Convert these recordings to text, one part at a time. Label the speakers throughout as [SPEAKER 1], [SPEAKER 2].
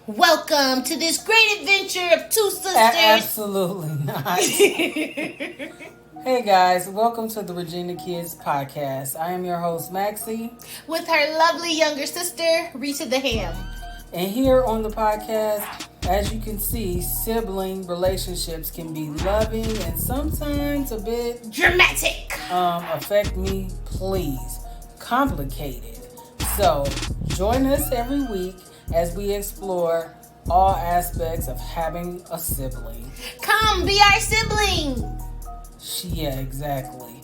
[SPEAKER 1] Welcome to this great adventure of two sisters.
[SPEAKER 2] Absolutely not. Hey guys, welcome to the Regina Kids podcast. I am your host Maxie.
[SPEAKER 1] With her lovely younger sister, Rita the H.A.M.
[SPEAKER 2] And here on the podcast, as you can see, sibling relationships can be loving and sometimes a bit
[SPEAKER 1] dramatic.
[SPEAKER 2] Affect me, please. Complicated. So join us every week as we explore all aspects of having a sibling.
[SPEAKER 1] Come be our sibling.
[SPEAKER 2] Yeah, exactly.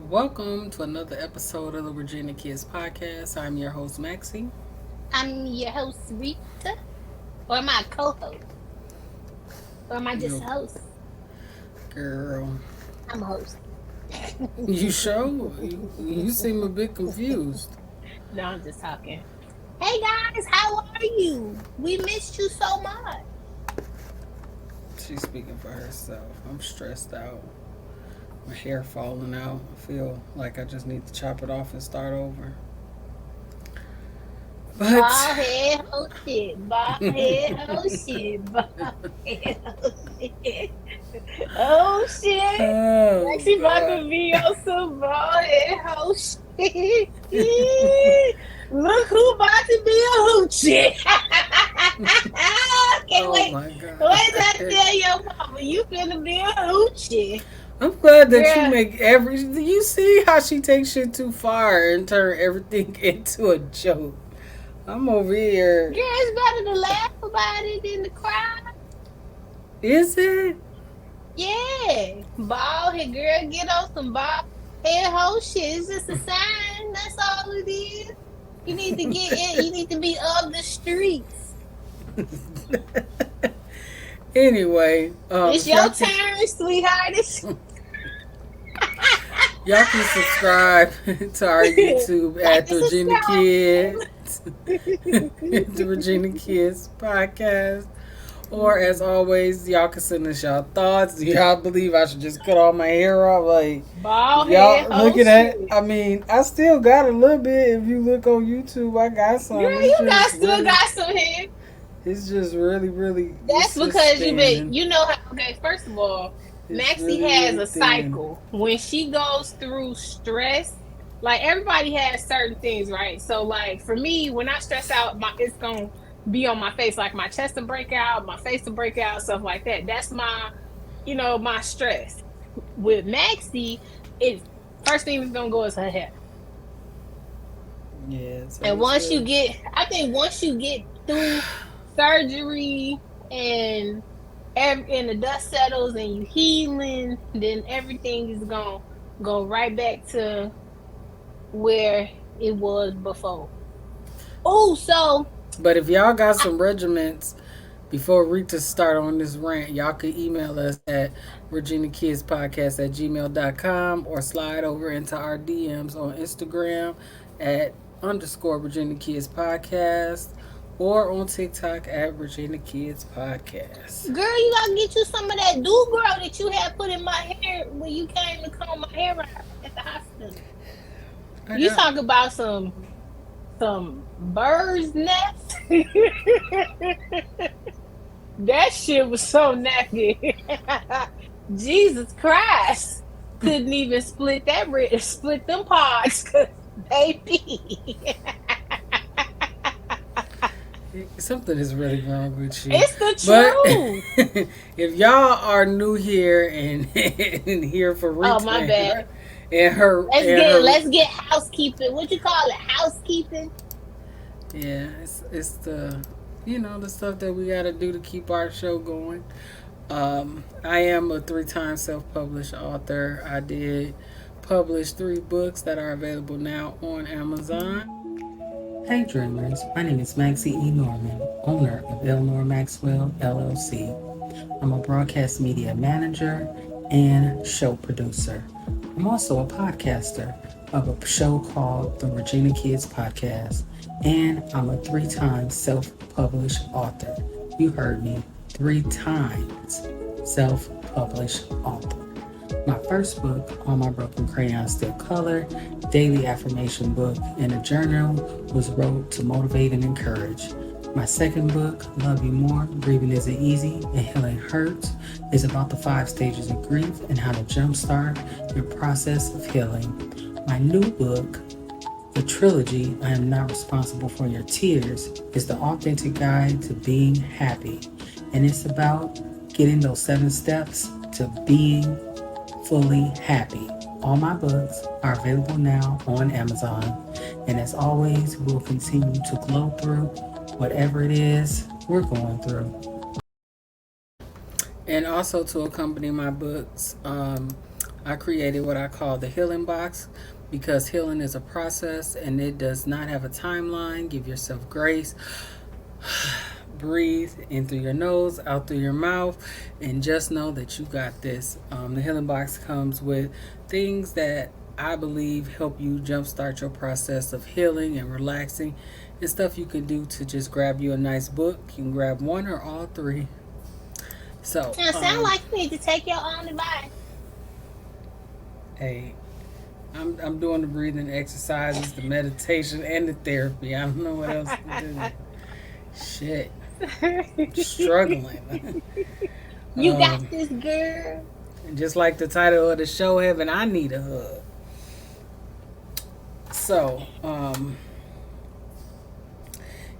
[SPEAKER 2] Welcome to another episode of the Regina Kids podcast. I'm your host Maxie.
[SPEAKER 1] I'm your host Rita. Or am I a co-host? Or am I just a host?
[SPEAKER 2] Girl.
[SPEAKER 1] I'm a host.
[SPEAKER 2] You sure? You seem a bit confused.
[SPEAKER 1] No, I'm just talking. Hey guys, how are you? We missed you so much.
[SPEAKER 2] She's speaking for herself. I'm stressed out. My hair falling out. I feel like I just need to chop it off and start over. But
[SPEAKER 1] bald head, oh shit. Bald head, oh shit. Bald head, oh shit. Oh shit.
[SPEAKER 2] Oh,
[SPEAKER 1] Maxie about to be on some bald head, oh shit. Look who about to be a hoochie. Can't wait.
[SPEAKER 2] My God.
[SPEAKER 1] Wait till I tell your mama you finna be a hoochie.
[SPEAKER 2] I'm glad that you make you see how she takes shit too far and turn everything into a joke. I'm over here.
[SPEAKER 1] Girl, it's better to laugh about it than to cry.
[SPEAKER 2] Is it?
[SPEAKER 1] Yeah. Bald head, girl, get on some bald head whole shit. It's just a sign. That's all it is. You need to get in. You need to be of the streets.
[SPEAKER 2] Anyway.
[SPEAKER 1] It's your turn, sweetheart.
[SPEAKER 2] Y'all can subscribe to our YouTube at the Regina Kids. The Regina Kids podcast. Or as always, y'all can send us y'all thoughts. Do y'all believe I should just cut all my hair off? Like
[SPEAKER 1] bald
[SPEAKER 2] y'all
[SPEAKER 1] head,
[SPEAKER 2] looking at I mean, I still got a little bit. If you look on YouTube, I got some.
[SPEAKER 1] Girl, you still got some hair.
[SPEAKER 2] It's just really.
[SPEAKER 1] That's because you know how. Okay, first of all, Maxie has a cycle. When she goes through stress, like everybody has certain things, right? So, like for me, when I stress out, it's gonna be on my face. Like my chest will break out, my face will break out, stuff like that. That's my, my stress. With Maxie, it's first thing that's gonna go is her hair.
[SPEAKER 2] Yeah.
[SPEAKER 1] And once you get through surgery and the dust settles and you healing, then everything is gonna go right back to where it was before. Oh, so.
[SPEAKER 2] But if y'all got some regiments before Rita start on this rant, y'all can email us at reginakidspodcast@gmail.com or slide over into our DMs on Instagram at _Regina Kids Podcast or on TikTok at Regina Kids Podcast.
[SPEAKER 1] Girl, you gotta get you some of that girl that you had put in my hair when you came to comb my hair out at the hospital. You talk about some bird's nest. That shit was so nappy. Jesus Christ. Couldn't even split them parts, baby.
[SPEAKER 2] Something is really wrong with you.
[SPEAKER 1] It's the truth.
[SPEAKER 2] But if y'all are new here and here for Rita,
[SPEAKER 1] oh my bad.
[SPEAKER 2] And her,
[SPEAKER 1] let's get housekeeping. What you call it? Housekeeping.
[SPEAKER 2] Yeah, it's the the stuff that we got to do to keep our show going. I am a 3-time self-published author. I did publish 3 books that are available now on Amazon. Hey dreamers, my name is Maxie E. Norman, owner of Eleanor Maxwell LLC. I'm a broadcast media manager and show producer. I'm also a podcaster of a show called the Regina Kids Podcast, and I'm a 3-time self-published author. You heard me, 3 times self-published author. My first book, All My Broken Crayons Still Color, daily affirmation book, and a journal was wrote to motivate and encourage. My second book, Love You More, Grieving Isn't Easy and Healing Hurts, is about the 5 stages of grief and how to jumpstart your process of healing. My new book, the trilogy, I Am Not Responsible for Your Tears, is the authentic guide to being happy. And it's about getting those 7 steps to being fully happy. All my books are available now on Amazon. And as always, we'll continue to glow through whatever it is we're going through. And also to accompany my books, I created what I call the healing box because healing is a process and it does not have a timeline. Give yourself grace. Breathe in through your nose, out through your mouth, and just know that you got this. The healing box comes with things that I believe help you jumpstart your process of healing and relaxing, and stuff you can do to just grab you a nice book. You can grab one or all three. So,
[SPEAKER 1] Now, sound like you need to take your own advice.
[SPEAKER 2] hey, I'm doing the breathing exercises, the meditation, and the therapy. I don't know what else to do. Shit, struggling.
[SPEAKER 1] You got this, girl.
[SPEAKER 2] Just like the title of the show, Heaven, I Need a Hug. So,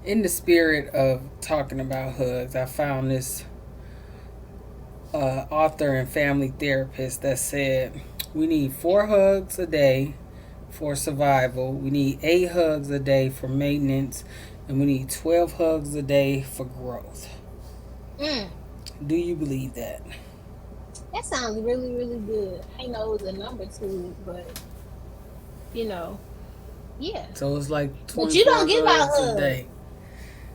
[SPEAKER 2] in the spirit of talking about hugs, I found this author and family therapist that said we need 4 hugs a day for survival, we need 8 hugs a day for maintenance, and we need 12 hugs a day for growth.
[SPEAKER 1] Mm.
[SPEAKER 2] Do you believe that?
[SPEAKER 1] That sounds really, really good. I know it was a number to it, but you know, yeah.
[SPEAKER 2] So it's like
[SPEAKER 1] But you
[SPEAKER 2] 24
[SPEAKER 1] don't give out
[SPEAKER 2] hugs a
[SPEAKER 1] hugs.
[SPEAKER 2] day.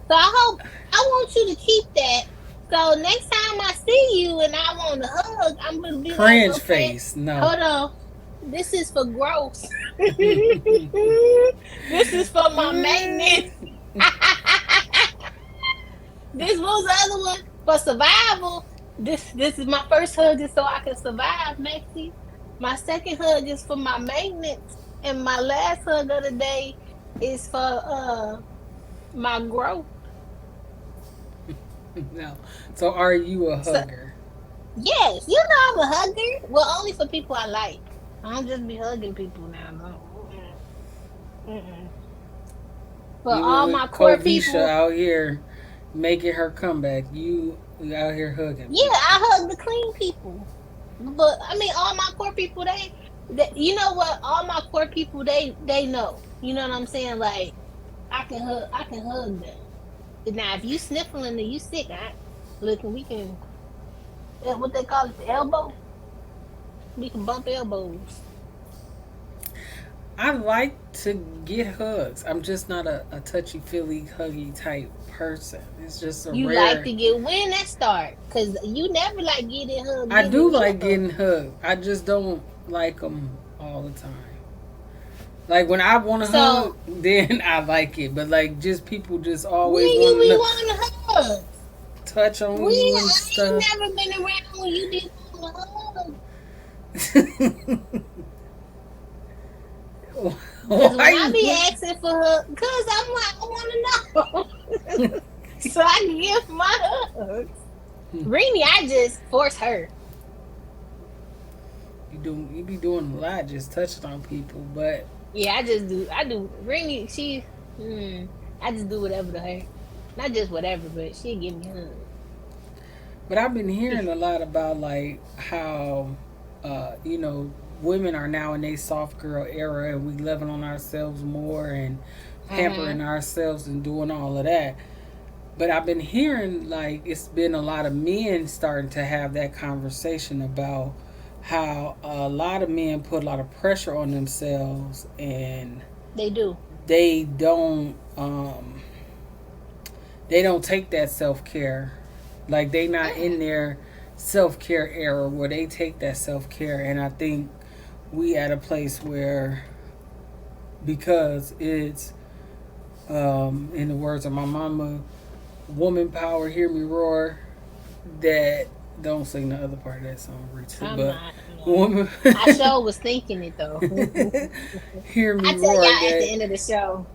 [SPEAKER 1] So I want you to keep that. So next time I see you and I want a hug, I'm gonna be like,
[SPEAKER 2] Cringe
[SPEAKER 1] okay,
[SPEAKER 2] face. No.
[SPEAKER 1] hold on. This is for growth. This is for my maintenance. This was the other one for survival. This is my first hug is so I can survive, Maxie. My second hug is for my maintenance, and my last hug of the day is for my growth.
[SPEAKER 2] No. So are you a
[SPEAKER 1] So
[SPEAKER 2] hugger?
[SPEAKER 1] yes, you know I'm a hugger. Well, only for people I like. I don't just be hugging people now. No. Mm-mm. Mm-mm. For
[SPEAKER 2] Even
[SPEAKER 1] all my
[SPEAKER 2] with
[SPEAKER 1] core
[SPEAKER 2] Kovisha
[SPEAKER 1] people,
[SPEAKER 2] out here making her comeback, you out here hugging
[SPEAKER 1] yeah,
[SPEAKER 2] people.
[SPEAKER 1] I hug the clean people. But I mean, all my core people, they you know what? All my core people, they know. You know what I'm saying? Like I can hug them. Now, if you sniffling and you sick, look, we can what they call it, the elbow. We can bump elbows.
[SPEAKER 2] I like to get hugs. I'm just not a touchy feely huggy type person. It's just a
[SPEAKER 1] You like
[SPEAKER 2] rare.
[SPEAKER 1] to get when that start, cause you never like getting hugged,
[SPEAKER 2] I
[SPEAKER 1] getting
[SPEAKER 2] do
[SPEAKER 1] in
[SPEAKER 2] like
[SPEAKER 1] a hug.
[SPEAKER 2] getting hugged. I just don't like them all the time. Like when I want to hug,
[SPEAKER 1] So
[SPEAKER 2] then I like it. But like just people just
[SPEAKER 1] when
[SPEAKER 2] always
[SPEAKER 1] you
[SPEAKER 2] wanting
[SPEAKER 1] be
[SPEAKER 2] to
[SPEAKER 1] wanting hugs,
[SPEAKER 2] touch
[SPEAKER 1] when
[SPEAKER 2] on you and
[SPEAKER 1] I ain't
[SPEAKER 2] stuff.
[SPEAKER 1] never been around when you be wanting a hug. Cause
[SPEAKER 2] Why
[SPEAKER 1] when I be
[SPEAKER 2] you?
[SPEAKER 1] asking for hugs, cause I'm like I want to know, so I can give my hugs. Rini, I just force her.
[SPEAKER 2] You be doing a lot, just touching on people. But
[SPEAKER 1] Yeah, I just do. I do. Rini, I just do whatever to her. Not just whatever, but she give me hugs.
[SPEAKER 2] I've been hearing a lot about like how, women are now in a soft girl era, and we loving on ourselves more and
[SPEAKER 1] Mm-hmm.
[SPEAKER 2] pampering ourselves and doing all of that. But I've been hearing like it's been a lot of men starting to have that conversation about how a lot of men put a lot of pressure on themselves and
[SPEAKER 1] They do.
[SPEAKER 2] they don't um, they don't take that self care. Like they not in
[SPEAKER 1] Mm.
[SPEAKER 2] their self care era where they take that self care, and I think we at a place where because it's in the words of my mama, woman power, hear me roar. That don't sing the other part of that song, Rita,
[SPEAKER 1] I'm
[SPEAKER 2] but
[SPEAKER 1] not.
[SPEAKER 2] woman.
[SPEAKER 1] I sure was thinking it though.
[SPEAKER 2] Hear me
[SPEAKER 1] I tell
[SPEAKER 2] roar
[SPEAKER 1] y'all at the
[SPEAKER 2] that
[SPEAKER 1] end of the show.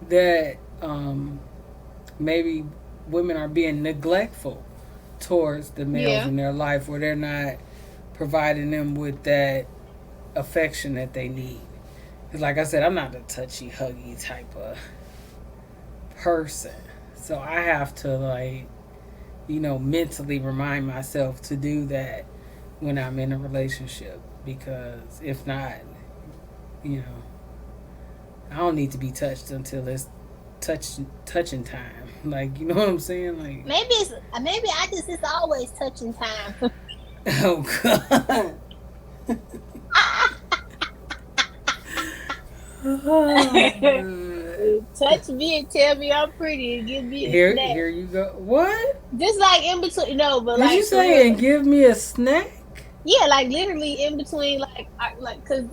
[SPEAKER 2] that maybe women are being neglectful towards the males
[SPEAKER 1] Yeah.
[SPEAKER 2] in their life, where they're not providing them with that affection that they need. Because, like I said, I'm not a touchy, huggy type of person. So I have to, like, mentally remind myself to do that when I'm in a relationship. Because if not, you know, I don't need to be touched until it's touching time. Like, you know what I'm saying? Like,
[SPEAKER 1] Maybe I just it's always touching time.
[SPEAKER 2] oh god. Oh, God.
[SPEAKER 1] Touch me and tell me I'm pretty and give me a snack.
[SPEAKER 2] Here you go. What
[SPEAKER 1] Just like in between, no, but
[SPEAKER 2] did you
[SPEAKER 1] like for real,
[SPEAKER 2] say? And give me a snack?
[SPEAKER 1] yeah, like literally in between, like because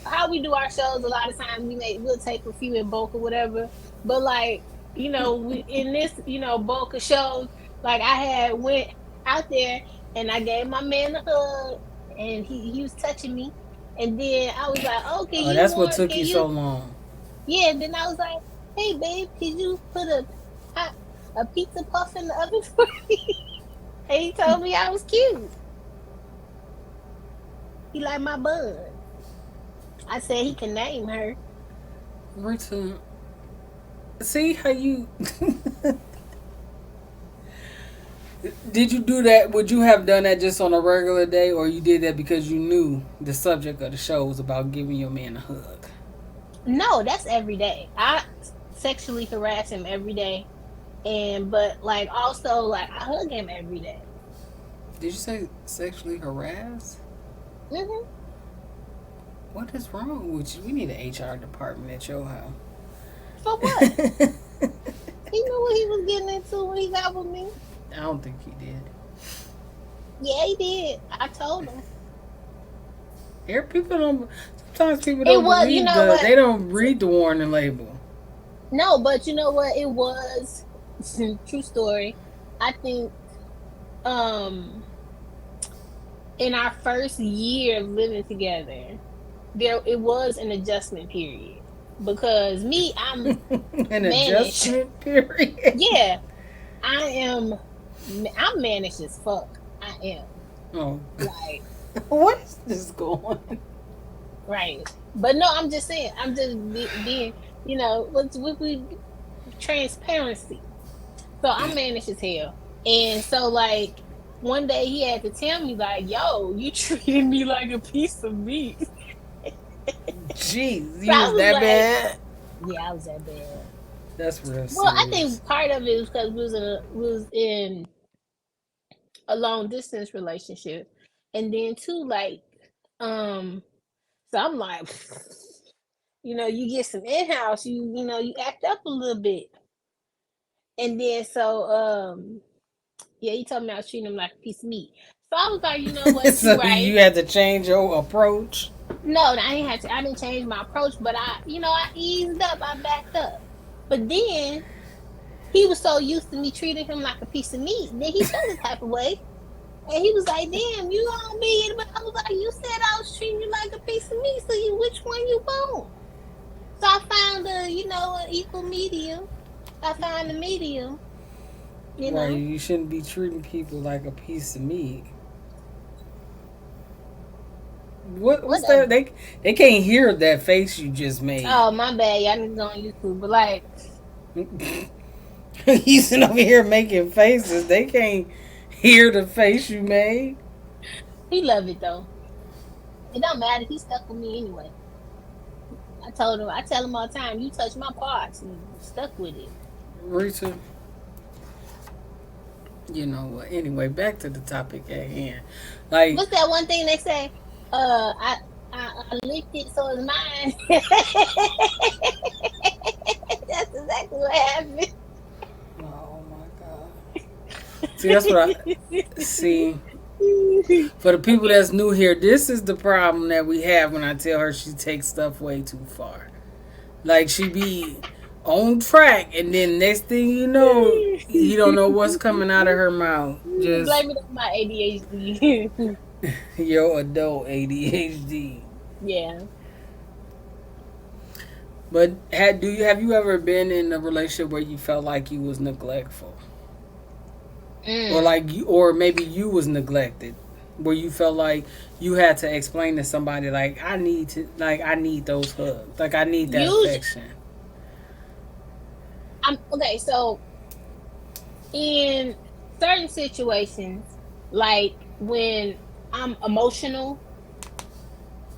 [SPEAKER 1] how we do our shows, a lot of times we'll take a few in bulk or whatever, but like we in this bulk of shows, like I had went out there and I gave my man a hug and he was touching me, and then I was like, oh,
[SPEAKER 2] Oh, that's what took you so long.
[SPEAKER 1] yeah, and then I was like, hey babe, could you put hot, a pizza puff in the oven for me? And he told me I was cute. He liked my bun. I said he can name her.
[SPEAKER 2] Rita, see how you did you do that? Would you have done that just on a regular day, or you did that because you knew the subject of the show was about giving your man a hug?
[SPEAKER 1] No, that's every day. I sexually harass him every day, and but like also like I hug him every day.
[SPEAKER 2] Did you say sexually harass?
[SPEAKER 1] Hmm.
[SPEAKER 2] What is wrong with you? We need an HR department at your house.
[SPEAKER 1] For what? He knew what he was getting into when he got with me.
[SPEAKER 2] I don't think he did.
[SPEAKER 1] Yeah, he did. I told him.
[SPEAKER 2] Here, people don't. Sometimes people
[SPEAKER 1] It
[SPEAKER 2] don't
[SPEAKER 1] was, you
[SPEAKER 2] believe
[SPEAKER 1] know what?
[SPEAKER 2] They don't read the warning label.
[SPEAKER 1] No, but you know what? It was true story. I think um in our first year of living together, there it was an adjustment period because me, I'm
[SPEAKER 2] An
[SPEAKER 1] managed.
[SPEAKER 2] adjustment period.
[SPEAKER 1] Yeah, I am. I'm managed as fuck. I am
[SPEAKER 2] Oh,
[SPEAKER 1] like
[SPEAKER 2] what is this going?
[SPEAKER 1] right, but no, I'm just saying. I'm just being, what's with we transparency. So I'm managed as hell, and so like one day he had to tell me like, "Yo, you treated me like a piece of meat."
[SPEAKER 2] Jeez,
[SPEAKER 1] So
[SPEAKER 2] you
[SPEAKER 1] I
[SPEAKER 2] was
[SPEAKER 1] was
[SPEAKER 2] that
[SPEAKER 1] like,
[SPEAKER 2] bad?
[SPEAKER 1] "Yeah, I was that bad."
[SPEAKER 2] That's real
[SPEAKER 1] Well, I
[SPEAKER 2] serious.
[SPEAKER 1] think part of it was because we was in a long distance relationship, and then too like um so I'm like, you get some in house, you act up a little bit, and then so yeah, he told me I was treating him like a piece of meat. So I was like, you know what, you
[SPEAKER 2] So
[SPEAKER 1] right.
[SPEAKER 2] you had to change your approach.
[SPEAKER 1] No, I didn't change my approach, but I eased up, I backed up. But then he was so used to me treating him like a piece of meat, then he felt the type of way. And he was like, damn, you on me. But I was like, you said I was treating you like a piece of meat, so which one you want? So I found an equal medium. I found a medium, you
[SPEAKER 2] Right,
[SPEAKER 1] know.
[SPEAKER 2] you shouldn't be treating people like a piece of meat. What's that?
[SPEAKER 1] Whatever.
[SPEAKER 2] They can't hear that face you just made.
[SPEAKER 1] Oh, my bad. Y'all need to go on YouTube. But like,
[SPEAKER 2] You sitting over here making faces. They can't hear the face you made.
[SPEAKER 1] he loved it though. It don't matter. He stuck with me anyway. I tell him all the time, you touch my parts and stuck with it.
[SPEAKER 2] Rita, you know what? Anyway, back to the topic at hand. Like,
[SPEAKER 1] What's that one thing they say? I licked it, so it's mine. That's exactly what happened.
[SPEAKER 2] oh my god. See, that's what I see. For the people that's new here, this is the problem that we have when I tell her she takes stuff way too far. Like, she be on track, and then next thing you don't know what's coming out of her mouth. Just
[SPEAKER 1] Blame it on my ADHD.
[SPEAKER 2] Your adult ADHD.
[SPEAKER 1] Yeah.
[SPEAKER 2] But have you ever been in a relationship where you felt like you was neglectful, or
[SPEAKER 1] Mm.
[SPEAKER 2] like you, or maybe you was neglected, where you felt like you had to explain to somebody like I need those hugs, like I need that
[SPEAKER 1] Usually,
[SPEAKER 2] affection.
[SPEAKER 1] I'm okay. So in certain situations, like when I'm emotional,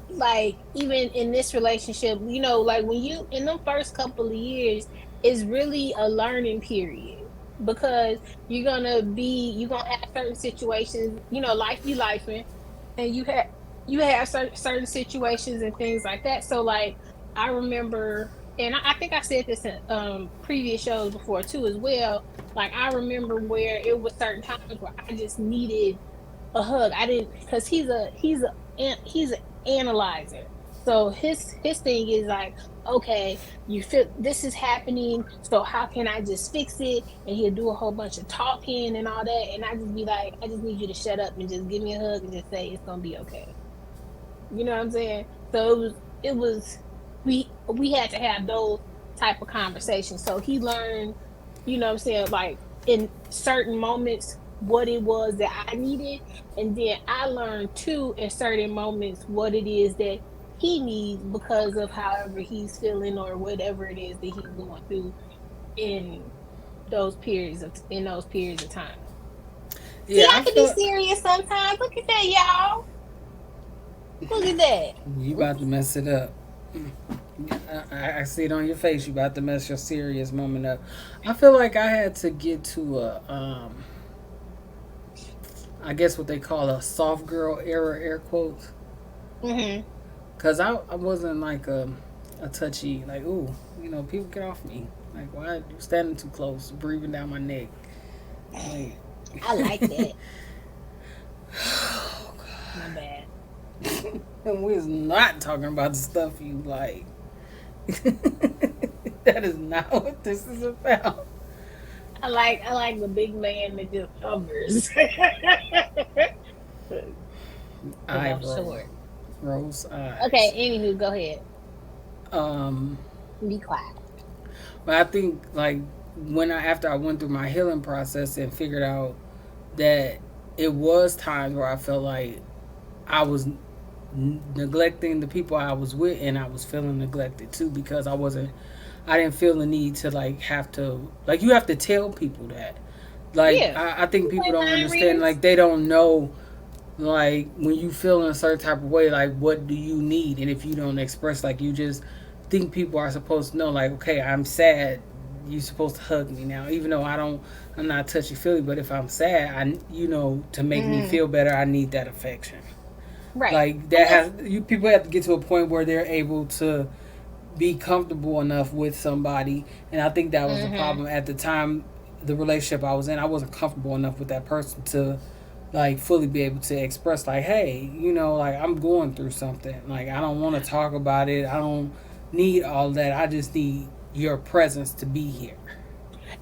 [SPEAKER 1] like even in this relationship, like when you in the first couple of years, it's really a learning period because you're gonna have certain situations, life be life, and you have certain situations and things like that. So like I remember, and I think I said this in previous shows before too as well. Like I remember where it was certain times where I just needed a hug. I didn't, because he's an analyzer. So his thing is like, okay, you feel this is happening, so how can I just fix it? And he'll do a whole bunch of talking and all that, and I just be like, I just need you to shut up and just give me a hug and just say it's gonna be okay. You know what I'm saying? So it was we had to have those type of conversations. So he learned, what I'm saying, like in certain moments what it was that I needed, and then I learned too in certain moments what it is that he needs because of however he's feeling or whatever it is that he's going through in those periods of time. See,
[SPEAKER 2] Yeah,
[SPEAKER 1] I
[SPEAKER 2] I
[SPEAKER 1] can be
[SPEAKER 2] feel
[SPEAKER 1] serious sometimes. Look at that, y'all. Look at that.
[SPEAKER 2] you about to mess it up. I see it on your face. You about to mess your serious moment up. I feel like I had to get to a I guess what they call a soft girl era, air quotes,
[SPEAKER 1] Hmm.
[SPEAKER 2] because I wasn't like a touchy like ooh, people get off me, like why you standing too close, breathing down my neck, like.
[SPEAKER 1] I like that. My bad.
[SPEAKER 2] And we is not talking about the stuff you like. That is not what this is about.
[SPEAKER 1] I like the big man that just hovers. Because I'm
[SPEAKER 2] Eyebrow,
[SPEAKER 1] short.
[SPEAKER 2] rose
[SPEAKER 1] Okay,
[SPEAKER 2] eyes.
[SPEAKER 1] anywho, go ahead.
[SPEAKER 2] Um,
[SPEAKER 1] Be quiet.
[SPEAKER 2] but I think like when after I went through my healing process and figured out that it was times where I felt like I was neglecting the people I was with, and I was feeling neglected too because I didn't feel the need to like have to like you have to tell people that. Like
[SPEAKER 1] Yeah.
[SPEAKER 2] I think
[SPEAKER 1] You
[SPEAKER 2] people
[SPEAKER 1] ain't
[SPEAKER 2] don't
[SPEAKER 1] mind
[SPEAKER 2] understand.
[SPEAKER 1] readers?
[SPEAKER 2] Like they don't know like when you feel in a certain type of way. Like what do you need? And if you don't express, like you just think people are supposed to know. Like okay, I'm sad. You're supposed to hug me now, even though I'm not touchy feely. But if I'm sad, to make me
[SPEAKER 1] Mm,
[SPEAKER 2] feel better, I need that affection.
[SPEAKER 1] right.
[SPEAKER 2] Like
[SPEAKER 1] And
[SPEAKER 2] that has you people have to get to a point where they're able to be comfortable enough with somebody, and I think that was the
[SPEAKER 1] mm-hmm.
[SPEAKER 2] problem at the time. The relationship I was in, I wasn't comfortable enough with that person to like fully be able to express like hey, like I'm going through something, like I don't want to talk about it, I don't need all that, I just need your presence to be here.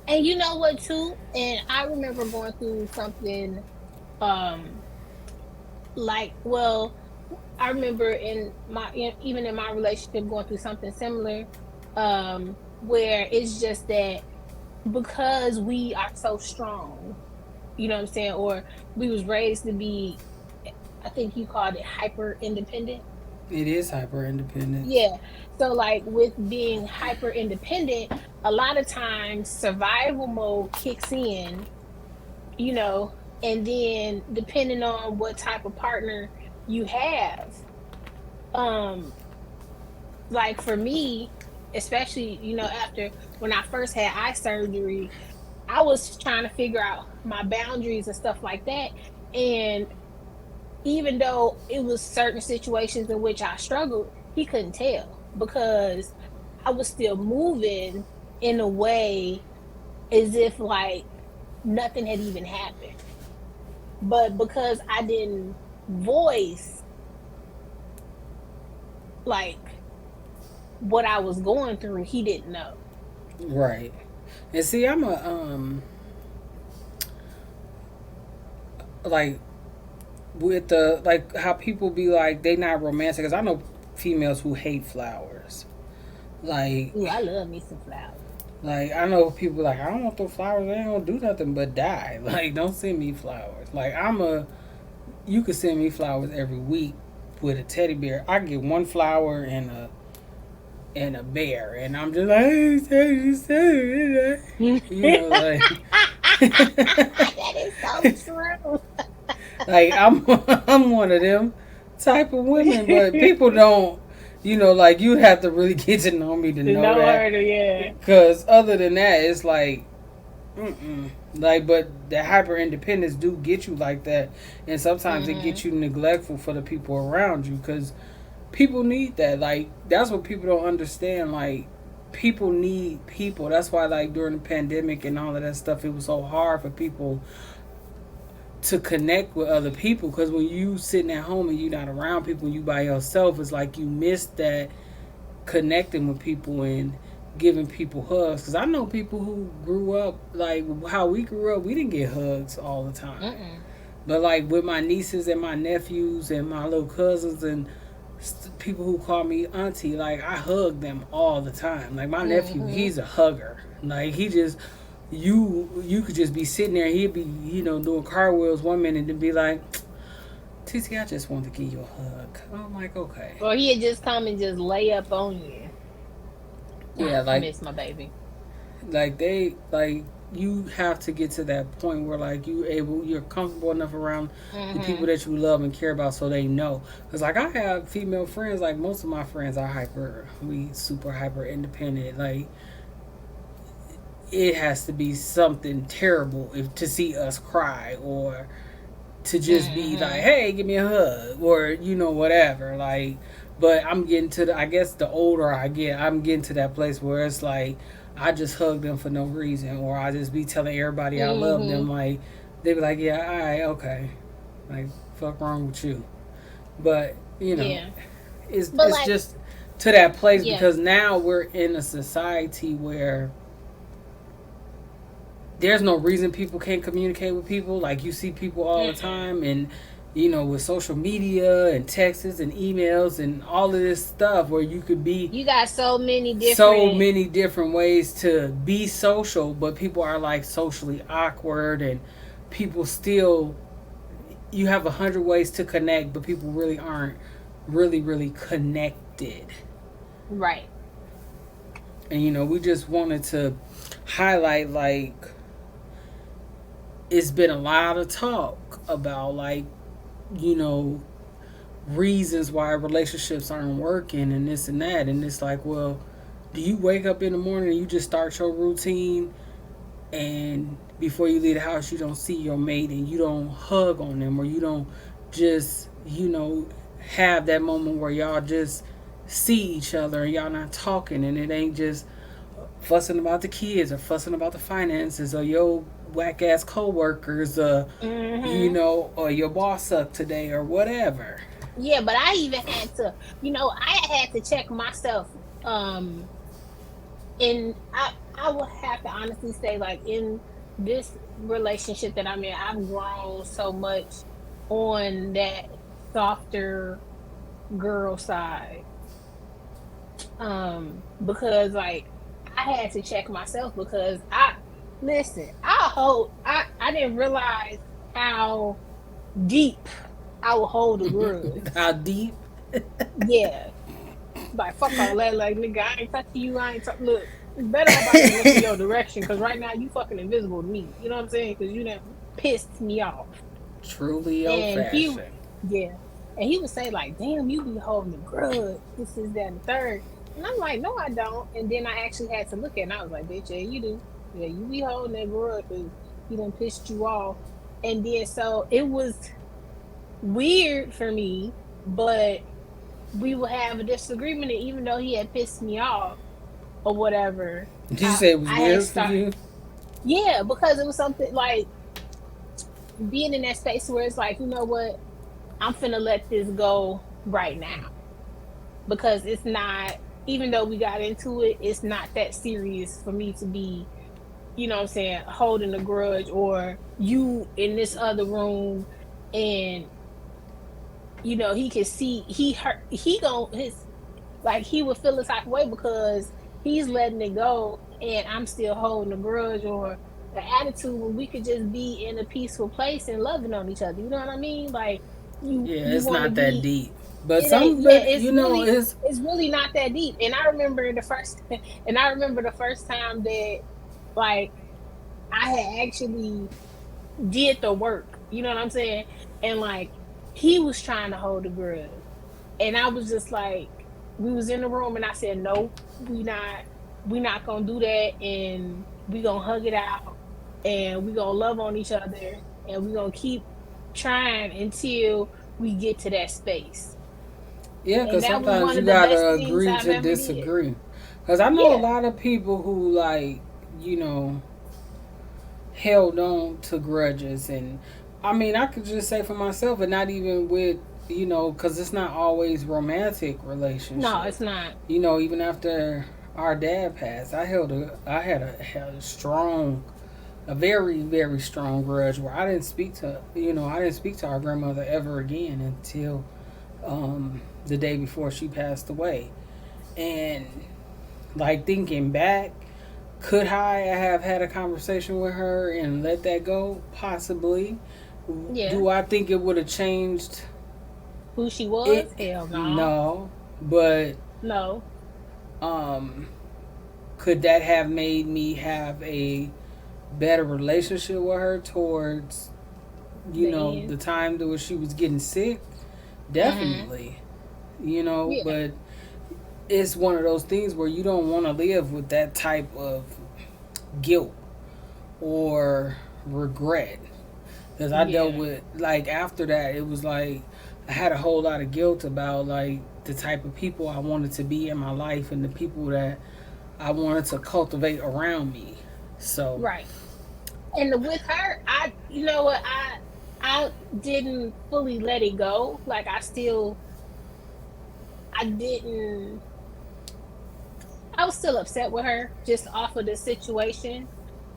[SPEAKER 1] And you know what too? And I remember going through something um like, well, I remember even in my relationship going through something similar, where it's just that because we are so strong, you know what I'm saying, or we was raised to be, I think you called it hyper independent.
[SPEAKER 2] It is hyper independence.
[SPEAKER 1] Yeah. So like with being hyper independent, a lot of times survival mode kicks in, you know, and then depending on what type of partner you have, um like for me, especially, after when I first had eye surgery, I was trying to figure out my boundaries and stuff like that. And even though it was certain situations in which I struggled, he couldn't tell because I was still moving in a way as if like nothing had even happened. But because I didn't voice like what I was going through, he didn't know.
[SPEAKER 2] Right. And see, I'm a like with the like how people be like they not romantic. Cause I know females who hate flowers. Like,
[SPEAKER 1] Ooh, I love me some flowers.
[SPEAKER 2] I know people like I don't want those flowers. They ain't gonna do nothing but die. Like, don't send me flowers. Like, you could send me flowers every week with a teddy bear. I get one flower and a bear, and I'm just like, you know, like,
[SPEAKER 1] That is so true.
[SPEAKER 2] like I'm one of them type of women, but people don't. You know, like you have to really get to know me to
[SPEAKER 1] To
[SPEAKER 2] know
[SPEAKER 1] know
[SPEAKER 2] that.
[SPEAKER 1] her, yeah.
[SPEAKER 2] Because other than that, it's like, mm-mm. Like, but the hyper independence do get you like that, and sometimes it
[SPEAKER 1] Mhm.
[SPEAKER 2] gets you neglectful for the people around you. Because people need that. Like, that's what people don't understand. Like, people need people. That's why, like, during the pandemic and all of that stuff, it was so hard for people to connect with other people. Because when you sitting at home and you're not around people, and you by yourself, it's like you miss that connecting with people and giving people hugs. Because I know people who grew up like how we grew up, we didn't get hugs all the time.
[SPEAKER 1] Mm-mm.
[SPEAKER 2] But like with my nieces and my nephews and my little cousins and people who call me auntie, like I hug them all the time. Like my nephew,
[SPEAKER 1] Mhm.
[SPEAKER 2] he's a hugger. Like he just you could just be sitting there, he'd be doing car wheels one minute and be like, TT, I just wanted to give you a hug. I'm like, okay.
[SPEAKER 1] Or he'd just come and just lay up on you.
[SPEAKER 2] Yeah,
[SPEAKER 1] I
[SPEAKER 2] like
[SPEAKER 1] miss my baby.
[SPEAKER 2] they like you have to get to that point where like you're comfortable enough around the people
[SPEAKER 1] Mhm.
[SPEAKER 2] that you love and care about so they know. Because like I have female friends, like most of my friends are we super hyper independent. Like it has to be something terrible if to see us cry or to just be like,
[SPEAKER 1] Mhm.
[SPEAKER 2] hey, give me a hug or whatever. Like, but I'm getting to I guess the older I get, I'm getting to that place where it's like I just hug them for no reason, or I just be telling everybody I love them.
[SPEAKER 1] Mhm.
[SPEAKER 2] Like they be like, yeah, all right, okay, like fuck wrong with you. But
[SPEAKER 1] Yeah. But
[SPEAKER 2] it's
[SPEAKER 1] like,
[SPEAKER 2] just to that place
[SPEAKER 1] yeah.
[SPEAKER 2] because now we're in a society where there's no reason people can't communicate with people. Like you see people all the
[SPEAKER 1] Mm-mm.
[SPEAKER 2] time, and with social media and texts and emails and all of this stuff, where you could be
[SPEAKER 1] You got so many
[SPEAKER 2] so
[SPEAKER 1] different.
[SPEAKER 2] many different ways to be social, but people are like socially awkward, and people still you have 100 ways to connect, but people really aren't really connected.
[SPEAKER 1] Right.
[SPEAKER 2] And we just wanted to highlight like it's been a lot of talk about like you know reasons why relationships aren't working and this and that, and it's like, well, do you wake up in the morning and you just start your routine, and before you leave the house you don't see your mate and you don't hug on them, or you don't just have that moment where y'all just see each other and y'all not talking, and it ain't just fussing about the kids or fussing about the finances or your whack ass coworkers,
[SPEAKER 1] Mhm.
[SPEAKER 2] or your boss sucked today or whatever.
[SPEAKER 1] Yeah, but I even had to, I had to check myself. Um, and I would have to honestly say, like, in this relationship that I'm in, I've grown so much on that softer girl side. Because like I had to check myself because I listen, I didn't realize how deep I would hold a grudge.
[SPEAKER 2] How deep?
[SPEAKER 1] Yeah. Like fuck all that, like nigga, I ain't touching you, I ain't look. It's better if I just look in your direction, because right now you fucking invisible to me. You know what I'm saying? Because you done pissed me off.
[SPEAKER 2] Truly old
[SPEAKER 1] And he,
[SPEAKER 2] fashioned.
[SPEAKER 1] yeah, and he would say like, "Damn, you be holding a grudge. This is that and the third." And I'm like, "No, I don't." And then I actually had to look at it, and I was like, "Bitch, yeah, you do. Yeah, you be holding that grudge because he done pissed you off." And then so it was weird for me, but we would have a disagreement, and even though he had pissed me off or whatever,
[SPEAKER 2] Did you say it was
[SPEAKER 1] I had
[SPEAKER 2] weird for
[SPEAKER 1] start.
[SPEAKER 2] you?
[SPEAKER 1] Yeah, because it was something like being in that space where it's like, you know what, I'm finna let this go right now because it's not, even though we got into it, it's not that serious for me to be, you know what I'm saying, holding a grudge or you in this other room and he can see he hurt he gon' his like he would feel the type of way because he's letting it go and I'm still holding a grudge or the attitude when we could just be in a peaceful place and loving on each other. You know what I mean? Like
[SPEAKER 2] Yeah,
[SPEAKER 1] you
[SPEAKER 2] it's
[SPEAKER 1] want to
[SPEAKER 2] not that
[SPEAKER 1] be
[SPEAKER 2] deep. But
[SPEAKER 1] it ain't
[SPEAKER 2] some,
[SPEAKER 1] yeah,
[SPEAKER 2] but you know, it's
[SPEAKER 1] it's really not that deep. And I remember the first and I remember the first time that like I had actually did the work. You know what I'm saying? And like he was trying to hold a grudge. And I was just like, we was in the room and I said, nope, we not gonna do that and we gonna hug it out and we gonna love on each other and we gonna keep trying until we get to that space.
[SPEAKER 2] yeah,
[SPEAKER 1] And
[SPEAKER 2] because
[SPEAKER 1] that was
[SPEAKER 2] sometimes
[SPEAKER 1] one
[SPEAKER 2] you
[SPEAKER 1] of the best
[SPEAKER 2] gotta
[SPEAKER 1] things
[SPEAKER 2] agree
[SPEAKER 1] I've
[SPEAKER 2] to
[SPEAKER 1] ever did.
[SPEAKER 2] disagree. Because I know a
[SPEAKER 1] Yeah.
[SPEAKER 2] lot of people who, like, you know, held on to grudges. And I mean, I could just say for myself, and not even with, because it's not always romantic
[SPEAKER 1] No,
[SPEAKER 2] relationship.
[SPEAKER 1] it's not.
[SPEAKER 2] Even after our dad passed, I had a strong, a very, very strong grudge where I didn't speak to our grandmother ever again until the day before she passed away. And like thinking back, could I have had a conversation with her and let that go? Possibly.
[SPEAKER 1] Yeah.
[SPEAKER 2] Do I think it would have changed
[SPEAKER 1] Who she was?
[SPEAKER 2] it?
[SPEAKER 1] Hell no.
[SPEAKER 2] No. But
[SPEAKER 1] No.
[SPEAKER 2] um, could that have made me have a better relationship with her towards,
[SPEAKER 1] The end.
[SPEAKER 2] the time that she was getting sick?
[SPEAKER 1] Mm-hmm.
[SPEAKER 2] Definitely.
[SPEAKER 1] Yeah.
[SPEAKER 2] But it's one of those things where you don't want to live with that type of guilt or regret. Because I dealt
[SPEAKER 1] Yeah.
[SPEAKER 2] with, like, after that, it was like I had a whole lot of guilt about, like, the type of people I wanted to be in my life and the people that I wanted to cultivate around me. So,
[SPEAKER 1] Right. And with her, you know what, I didn't fully let it go. Like I didn't, I was still upset with her just off of the situation.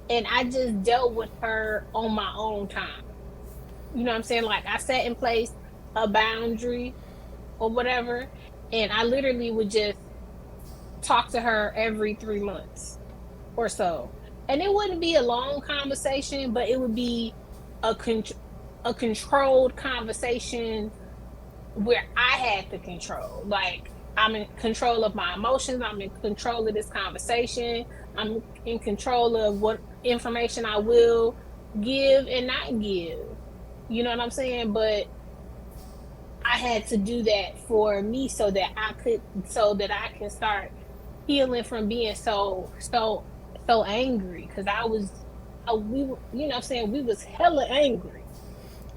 [SPEAKER 1] And I just dealt with her on my own time. You know what I'm saying? Like I set in place a boundary or whatever. And I literally would just talk to her every 3 months or so. And it wouldn't be a long conversation, but it would be a con- a controlled conversation where I had the control. Like I'm in control of my emotions, I'm in control of this conversation, I'm in control of what information I will give and not give. You know what I'm saying? But I had to do that for me so that I can start healing from being so angry because we were, you know what I'm saying, we was hella angry.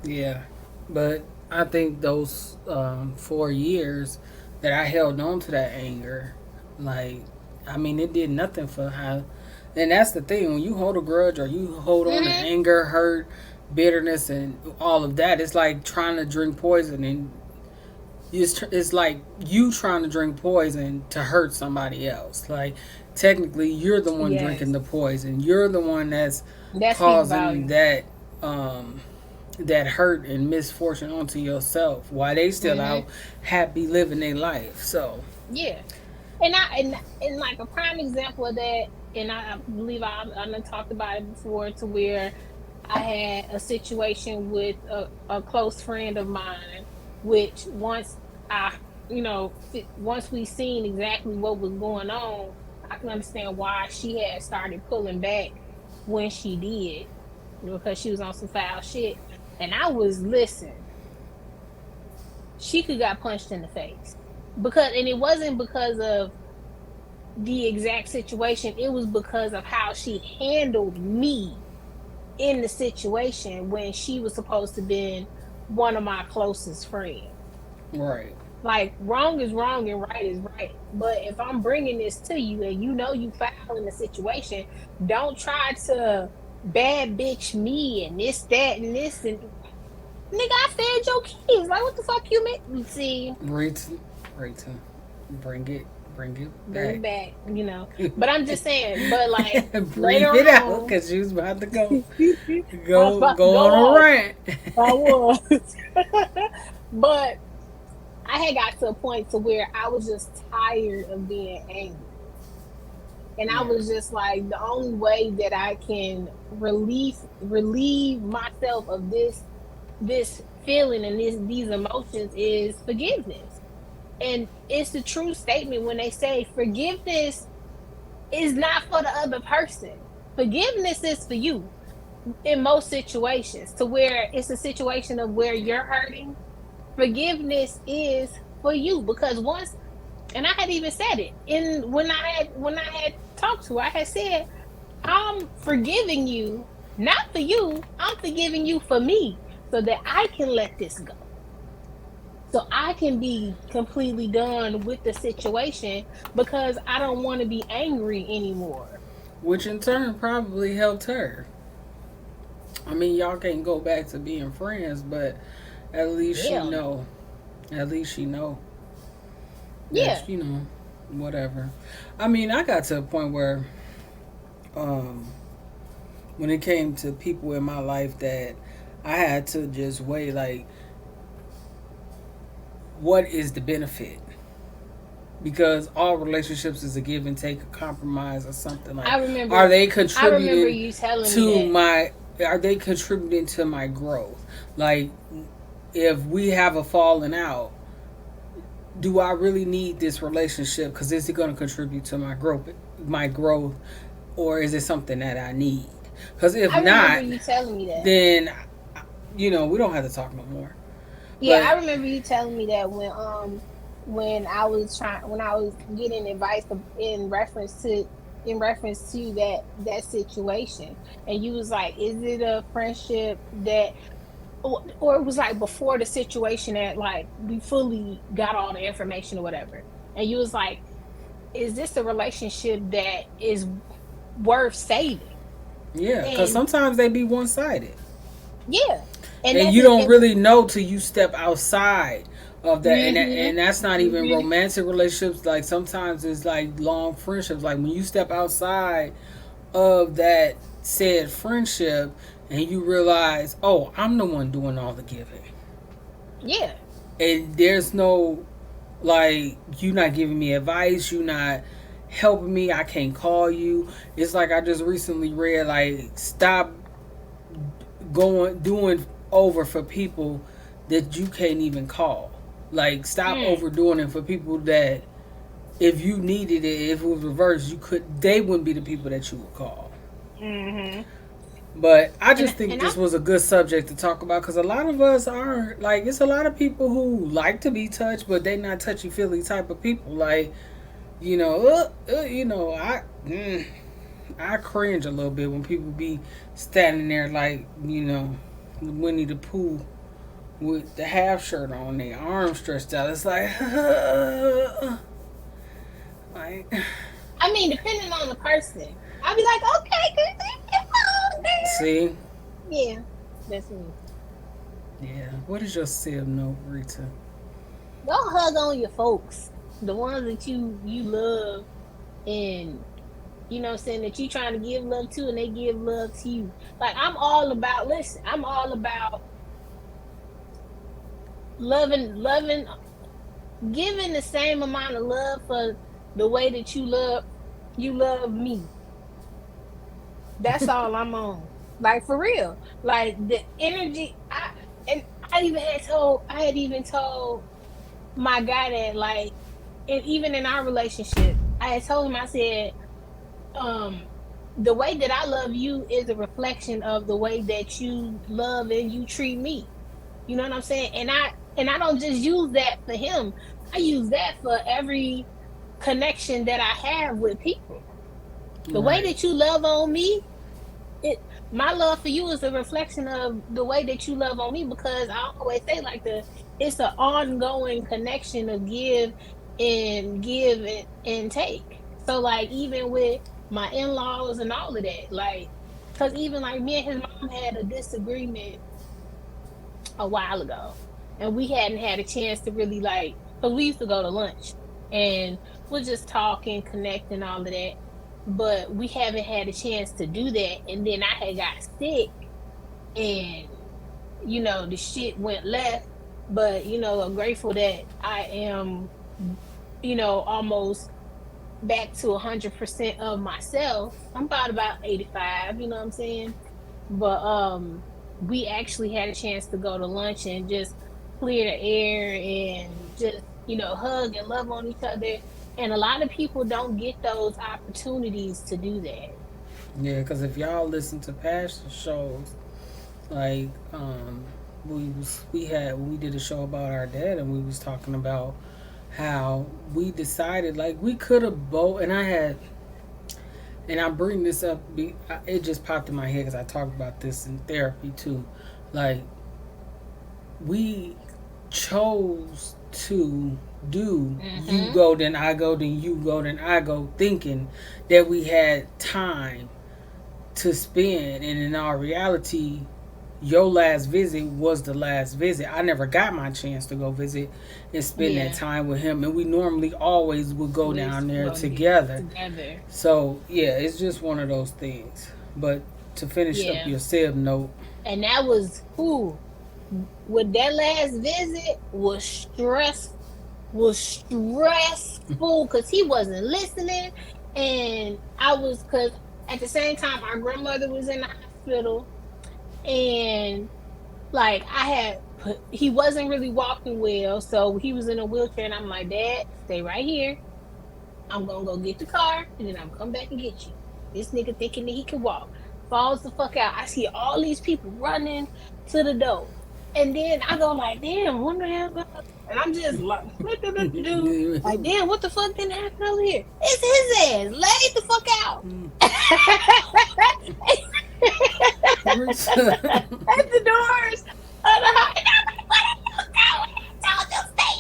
[SPEAKER 2] yeah. But I think those 4 years that I held on to that anger, like, I mean, it did nothing for how. And that's the thing, when you hold a grudge or you hold on to
[SPEAKER 1] Mm-hmm.
[SPEAKER 2] anger, hurt, bitterness, and all of that, it's like trying to drink poison. And it's like you trying to drink poison to hurt somebody else. Like, technically, you're the one drinking
[SPEAKER 1] Yes,
[SPEAKER 2] the poison. You're the one that's
[SPEAKER 1] that speaks
[SPEAKER 2] causing
[SPEAKER 1] volumes.
[SPEAKER 2] um, that hurt and misfortune onto yourself while they still
[SPEAKER 1] Mm-hmm.
[SPEAKER 2] out happy living their life. So,
[SPEAKER 1] Yeah, and like a prime example of that, and I believe I done talked about it before, to where I had a situation with a close friend of mine, which I, once we seen exactly what was going on, I can understand why she had started pulling back when she did, because she was on some foul shit. And I was, listen, she could got punched in the face and it wasn't because of the exact situation, it was because of how she handled me in the situation when she was supposed to be one of my closest friends.
[SPEAKER 2] right.
[SPEAKER 1] Like wrong is wrong and right is right. But if I'm bringing this to you and you know you foul in the situation, don't try to bad bitch me and this, that, and this. And nigga, I fed your kids. Like, what the fuck you mean? See,
[SPEAKER 2] Rita, Rita, bring it, bring it
[SPEAKER 1] bring
[SPEAKER 2] back.
[SPEAKER 1] it back, But I'm just saying, but like
[SPEAKER 2] Breathe
[SPEAKER 1] later
[SPEAKER 2] it out,
[SPEAKER 1] on,
[SPEAKER 2] cause you was about to
[SPEAKER 1] I
[SPEAKER 2] go,
[SPEAKER 1] was about to
[SPEAKER 2] go
[SPEAKER 1] go
[SPEAKER 2] on a
[SPEAKER 1] off.
[SPEAKER 2] rant.
[SPEAKER 1] I was. But I had got to a point to where I was just tired of being angry. And I
[SPEAKER 2] Yeah.
[SPEAKER 1] was just like, the only way that I can relieve myself of this feeling and these emotions is forgiveness. And it's the true statement when they say forgiveness is not for the other person. Forgiveness is for you in most situations, to where it's a situation of where you're hurting. Forgiveness is for you because once, and I had even said it in when I had talked to her, I had said, I'm forgiving you, not for you. I'm forgiving you for me so that I can let this go. So I can be completely done with the situation because I don't want to be angry anymore.
[SPEAKER 2] Which in turn probably helped her. I mean, y'all can't go back to being friends, but at least she
[SPEAKER 1] Hell
[SPEAKER 2] know.
[SPEAKER 1] no.
[SPEAKER 2] At least she know
[SPEAKER 1] Yeah.
[SPEAKER 2] that whatever. I mean, I got to a point where, um, when it came to people in my life, that I had to just weigh like, what is the benefit? Because all relationships is a give and take, a compromise, or something. Like,
[SPEAKER 1] I
[SPEAKER 2] are
[SPEAKER 1] remember
[SPEAKER 2] they
[SPEAKER 1] I remember
[SPEAKER 2] contributing
[SPEAKER 1] you telling me
[SPEAKER 2] to
[SPEAKER 1] that.
[SPEAKER 2] my? Are they contributing to my growth? Like, if we have a falling out, do I really need this relationship? Because is it going to contribute to my growth, or is it something that I need? Because if
[SPEAKER 1] I remember
[SPEAKER 2] not,
[SPEAKER 1] you telling me that.
[SPEAKER 2] then we don't have to talk no more.
[SPEAKER 1] Yeah,
[SPEAKER 2] But
[SPEAKER 1] I remember you telling me that when I was getting advice in reference to that situation, and you was like, is it a friendship that, or it was like before the situation that like we fully got all the information or whatever, and you was like, is this a relationship that is worth saving?
[SPEAKER 2] yeah, because
[SPEAKER 1] And
[SPEAKER 2] sometimes they be one sided.
[SPEAKER 1] yeah, and
[SPEAKER 2] And
[SPEAKER 1] that's
[SPEAKER 2] you
[SPEAKER 1] it.
[SPEAKER 2] don't
[SPEAKER 1] And
[SPEAKER 2] really know till you step outside of that,
[SPEAKER 1] mm-hmm,
[SPEAKER 2] and that's not even
[SPEAKER 1] mm-hmm,
[SPEAKER 2] romantic relationships. Like, sometimes it's like long friendships. Like, when you step outside of that said friendship, and you realize, oh, I'm the one doing all the giving,
[SPEAKER 1] yeah,
[SPEAKER 2] and there's no, like, you not giving me advice, you not helping me, I can't call you. It's like, I just recently read, like, stop going doing over for people that you can't even call. Like, stop
[SPEAKER 1] mm,
[SPEAKER 2] overdoing it for people that, if you needed it, if it was reversed, they wouldn't be the people that you would call.
[SPEAKER 1] mm-hmm.
[SPEAKER 2] But I
[SPEAKER 1] and
[SPEAKER 2] just think
[SPEAKER 1] and I
[SPEAKER 2] this was a good subject to talk about, because a lot of us aren't, like, it's a lot of people who like to be touched, but they not touchy feely type of people. Like, I cringe a little bit when people be standing there like, Winnie the Pooh with the half shirt on, their arms stretched out. It's like, like,
[SPEAKER 1] I mean, depending on the person, I'll be like, okay, good, girl.
[SPEAKER 2] see,
[SPEAKER 1] Yeah, that's me.
[SPEAKER 2] yeah. What is your sib note, Rita?
[SPEAKER 1] Don't hug on your folks, the ones that you love, and you know what I'm saying, that you trying to give love to, and they give love to you. Like, I'm all about, listen, I'm all about loving, giving the same amount of love for the way that you love me. That's all I'm on. Like, for real. Like, the energy. And I had even told my guy that, like, and even in our relationship, I had told him, I said, um, the way that I love you is a reflection of the way that you love and you treat me. You know what I'm saying? And I don't just use that for him. I use that for every connection that I have with people. The way
[SPEAKER 2] Right.
[SPEAKER 1] that you love on me, it my love for you is a reflection of the way that you love on me, because I always say, like, it's an ongoing connection of give and take. So, like, even with my in-laws and all of that, like, because even like me and his mom had a disagreement a while ago, and we hadn't had a chance to really, like, because we used to go to lunch and we'll just talk and connect and all of that, but we haven't had a chance to do that. And then I had got sick, and the shit went left, But I'm grateful that I am, almost back to 100% of myself. I'm about 85, you know what I'm saying? But we actually had a chance to go to lunch and just clear the air and just, hug and love on each other. And a lot of people don't get those opportunities to do that.
[SPEAKER 2] Yeah, because if y'all listen to past shows, like we did a show about our dad, and we was talking about how we decided like we could have both, and I bring this up, it just popped in my head because I talked about this in therapy too. Like, we chose to do you
[SPEAKER 1] Mm-hmm.
[SPEAKER 2] go, then I go, then you go, then I go, thinking that we had time to spend. And in our reality, your last visit was the last visit. I never got my chance to go visit and spend that
[SPEAKER 1] Yeah.
[SPEAKER 2] time with him. And we normally always would go
[SPEAKER 1] We used
[SPEAKER 2] down
[SPEAKER 1] to
[SPEAKER 2] there
[SPEAKER 1] go get
[SPEAKER 2] together.
[SPEAKER 1] together.
[SPEAKER 2] So yeah, it's just one of those things. But to finish up
[SPEAKER 1] Yeah.
[SPEAKER 2] your sib note,
[SPEAKER 1] And that was who with that last visit was stressful because he wasn't listening. And I was, because at the same time our grandmother was in the hospital, and like he wasn't really walking well, so he was in a wheelchair, and I'm like, Dad, stay right here. I'm gonna go get the car, and then I'm come back and get you. This nigga thinking that he can walk, falls the fuck out. I see all these people running to the door, and then I go like, damn, wonder how. And I'm just like, do like, damn, what the fuck didn't happen over here? It's his ass. Lay the fuck out. At the doors of the house. And I'm like, what are you doing? I told you stay.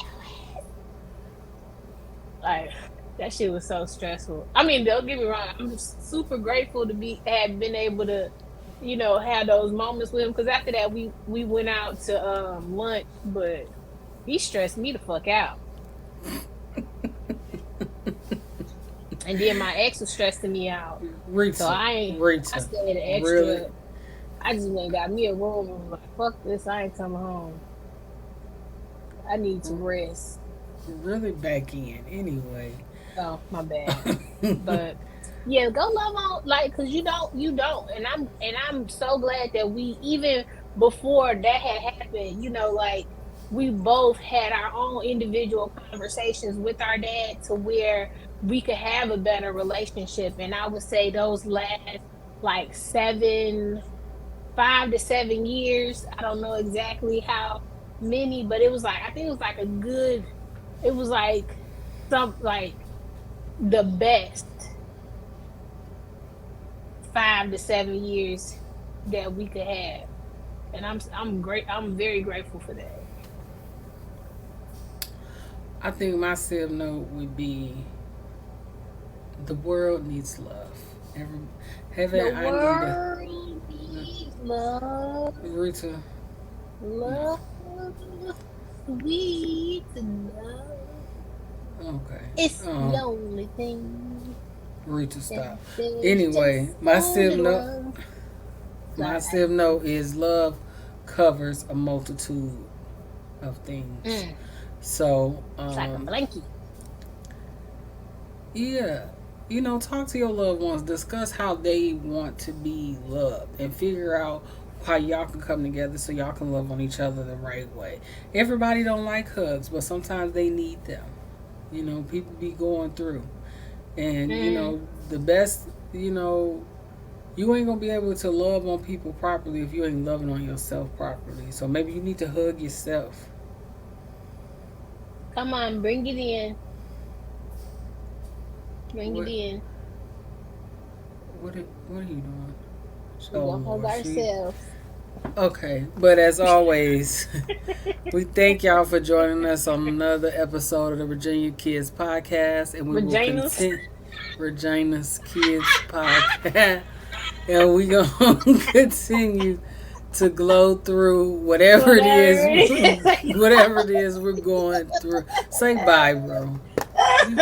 [SPEAKER 1] Like, that shit was so stressful. I mean, don't get me wrong. I'm super grateful to have been able to, have those moments with him. Because after that, we went out to lunch, but he stressed me the fuck out. And then my ex was stressing me out. So
[SPEAKER 2] Rita,
[SPEAKER 1] I
[SPEAKER 2] Rita,
[SPEAKER 1] stayed an
[SPEAKER 2] really,
[SPEAKER 1] extra. I just went and got me a room and was like, fuck this, I ain't coming home. I need to rest.
[SPEAKER 2] really back in anyway.
[SPEAKER 1] Oh, my bad. But yeah, go love on, like, cause you don't, and I'm so glad that we, even before that had happened, like, we both had our own individual conversations with our dad to where we could have a better relationship. And I would say those last like 5 to 7 years, I don't know exactly how many, but it was like, I think it was like a good, it was like some like the best 5 to 7 years that we could have. And I'm great. I'm very grateful for that.
[SPEAKER 2] I think my sib note would be the world needs love. Every,
[SPEAKER 1] The
[SPEAKER 2] heaven, I need a
[SPEAKER 1] world needs love,
[SPEAKER 2] Rita.
[SPEAKER 1] love, sweet love.
[SPEAKER 2] Okay.
[SPEAKER 1] It's the only thing
[SPEAKER 2] Rita,
[SPEAKER 1] that
[SPEAKER 2] stop.
[SPEAKER 1] there's
[SPEAKER 2] Anyway,
[SPEAKER 1] just so little of.
[SPEAKER 2] my
[SPEAKER 1] Sorry.
[SPEAKER 2] sib note is love covers a multitude of things.
[SPEAKER 1] Mm,
[SPEAKER 2] So,
[SPEAKER 1] it's like a blankie.
[SPEAKER 2] yeah, talk to your loved ones, discuss how they want to be loved, and figure out how y'all can come together so y'all can love on each other the right way. Everybody don't like hugs, but sometimes they need them. People be going through, and
[SPEAKER 1] Mm,
[SPEAKER 2] the best, you ain't gonna be able to love on people properly if you ain't loving on yourself properly. So maybe you need to hug yourself.
[SPEAKER 1] come on, bring it in. Bring it
[SPEAKER 2] What
[SPEAKER 1] in.
[SPEAKER 2] what are you doing?
[SPEAKER 1] We
[SPEAKER 2] Oh
[SPEAKER 1] gonna hug
[SPEAKER 2] Lord, she.
[SPEAKER 1] ourselves.
[SPEAKER 2] Okay, but as always, we thank y'all for joining us on another episode of the Virginia Kids Podcast, and we will
[SPEAKER 1] Vaginas.
[SPEAKER 2] continue Regina's Kids Podcast, and we gonna continue to glow through whatever it
[SPEAKER 1] Whatever
[SPEAKER 2] is,
[SPEAKER 1] it
[SPEAKER 2] whatever it is we're going through. Say bye, bro. You,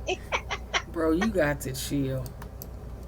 [SPEAKER 1] is.
[SPEAKER 2] bro, you got to chill.